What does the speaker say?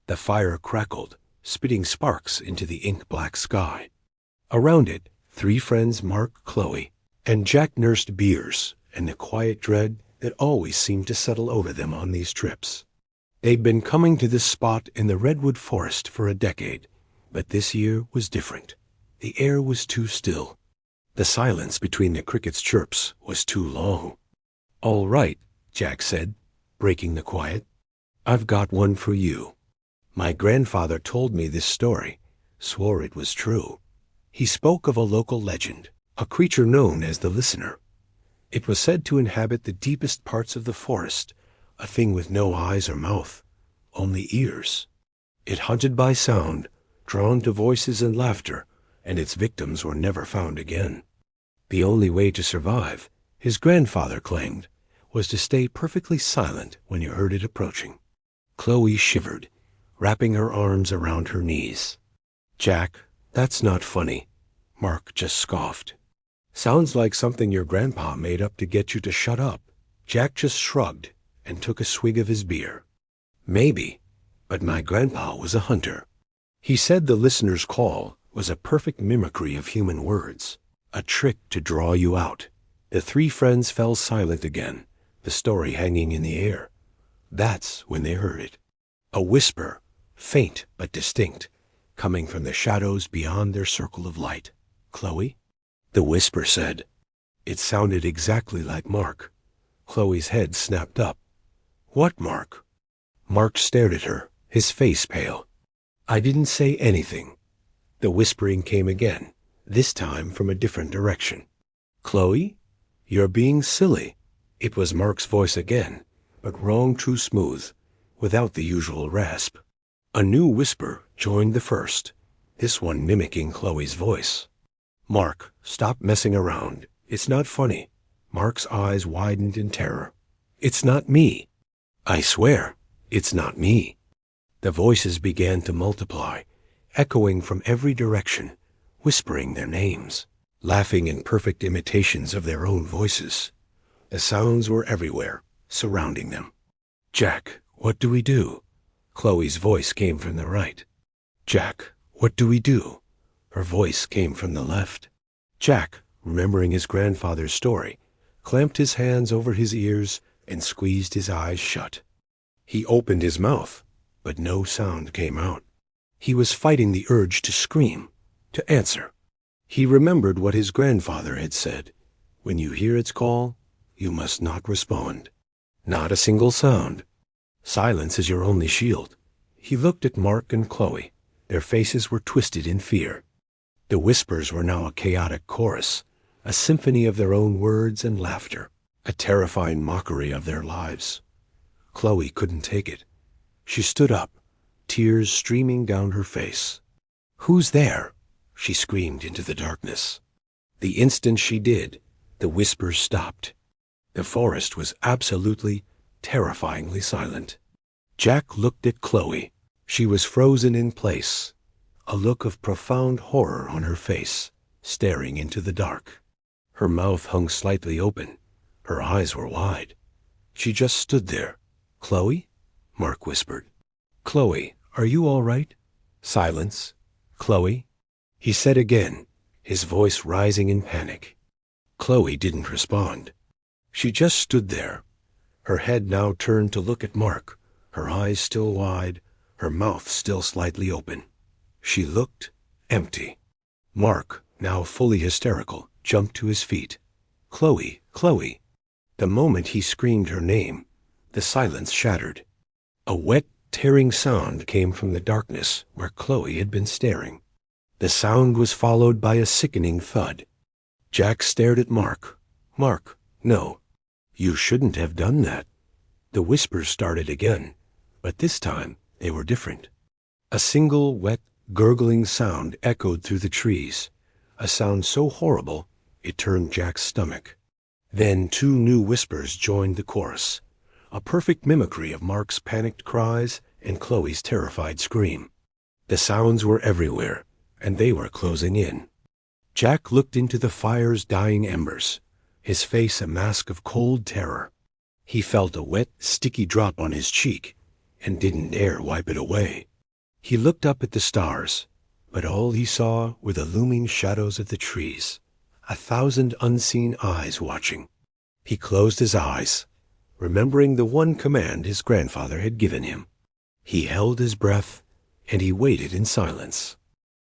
The fire crackled, spitting sparks into the ink-black sky. Around it, three friends, Mark, Chloe, and Jack, nursed beers and the quiet dread that always seemed to settle over them on these trips. They'd been coming to this spot in the redwood forest for a decade, but this year was different. The air was too still. The silence between the crickets' chirps was too long. "All right," Jack said, breaking the quiet. "I've got one for you. My grandfather told me this story, swore it was true. He spoke of a local legend, a creature known as the Listener. It was said to inhabit the deepest parts of the forest, a thing with no eyes or mouth, only ears. It hunted by sound, drawn to voices and laughter, and its victims were never found again. The only way to survive, his grandfather claimed, was to stay perfectly silent when you heard it approaching." Chloe shivered, wrapping her arms around her knees. "Jack, that's not funny," Mark just scoffed. "Sounds like something your grandpa made up to get you to shut up." Jack just shrugged and took a swig of his beer. "Maybe, but my grandpa was a hunter. He said the Listener's call was a perfect mimicry of human words, a trick to draw you out." The three friends fell silent again, the story hanging in the air. That's when they heard it. A whisper, faint but distinct, coming from the shadows beyond their circle of light. "Chloe?" the whisper said. It sounded exactly like Mark. Chloe's head snapped up. "What Mark?" Mark stared at her, his face pale. "I didn't say anything." The whispering came again, this time from a different direction. "Chloe? You're being silly." It was Mark's voice again, but wrong too smooth, without the usual rasp. A new whisper joined the first, this one mimicking Chloe's voice. "Mark, stop messing around. It's not funny." Mark's eyes widened in terror. "It's not me. I swear, it's not me." The voices began to multiply, echoing from every direction, whispering their names, laughing in perfect imitations of their own voices. The sounds were everywhere, surrounding them. "Jack, what do we do?" Chloe's voice came from the right. "Jack, what do we do?" Her voice came from the left. Jack, remembering his grandfather's story, clamped his hands over his ears and squeezed his eyes shut. He opened his mouth, but no sound came out. He was fighting the urge to scream, to answer. He remembered what his grandfather had said. When you hear its call, you must not respond. Not a single sound. Silence is your only shield. He looked at Mark and Chloe. Their faces were twisted in fear. The whispers were now a chaotic chorus, a symphony of their own words and laughter, a terrifying mockery of their lives. Chloe couldn't take it. She stood up, tears streaming down her face. "Who's there?" she screamed into the darkness. The instant she did, the whispers stopped. The forest was absolutely, terrifyingly silent. Jack looked at Chloe. She was frozen in place, a look of profound horror on her face, staring into the dark. Her mouth hung slightly open. Her eyes were wide. She just stood there. "Chloe?" Mark whispered. "Chloe, are you all right?" Silence. "Chloe?" he said again, his voice rising in panic. Chloe didn't respond. She just stood there, her head now turned to look at Mark, her eyes still wide, her mouth still slightly open. She looked empty. Mark, now fully hysterical, jumped to his feet. "Chloe, Chloe!" The moment he screamed her name, the silence shattered. A wet, tearing sound came from the darkness where Chloe had been staring. The sound was followed by a sickening thud. Jack stared at Mark. "Mark, no. You shouldn't have done that." The whispers started again, but this time they were different. A single wet, gurgling sound echoed through the trees, a sound so horrible it turned Jack's stomach. Then two new whispers joined the chorus, a perfect mimicry of Mark's panicked cries and Chloe's terrified scream. The sounds were everywhere, and they were closing in. Jack looked into the fire's dying embers, his face a mask of cold terror. He felt a wet, sticky drop on his cheek and didn't dare wipe it away. He looked up at the stars, but all he saw were the looming shadows of the trees, 1,000 unseen eyes watching. He closed his eyes, remembering the one command his grandfather had given him. He held his breath, and he waited in silence.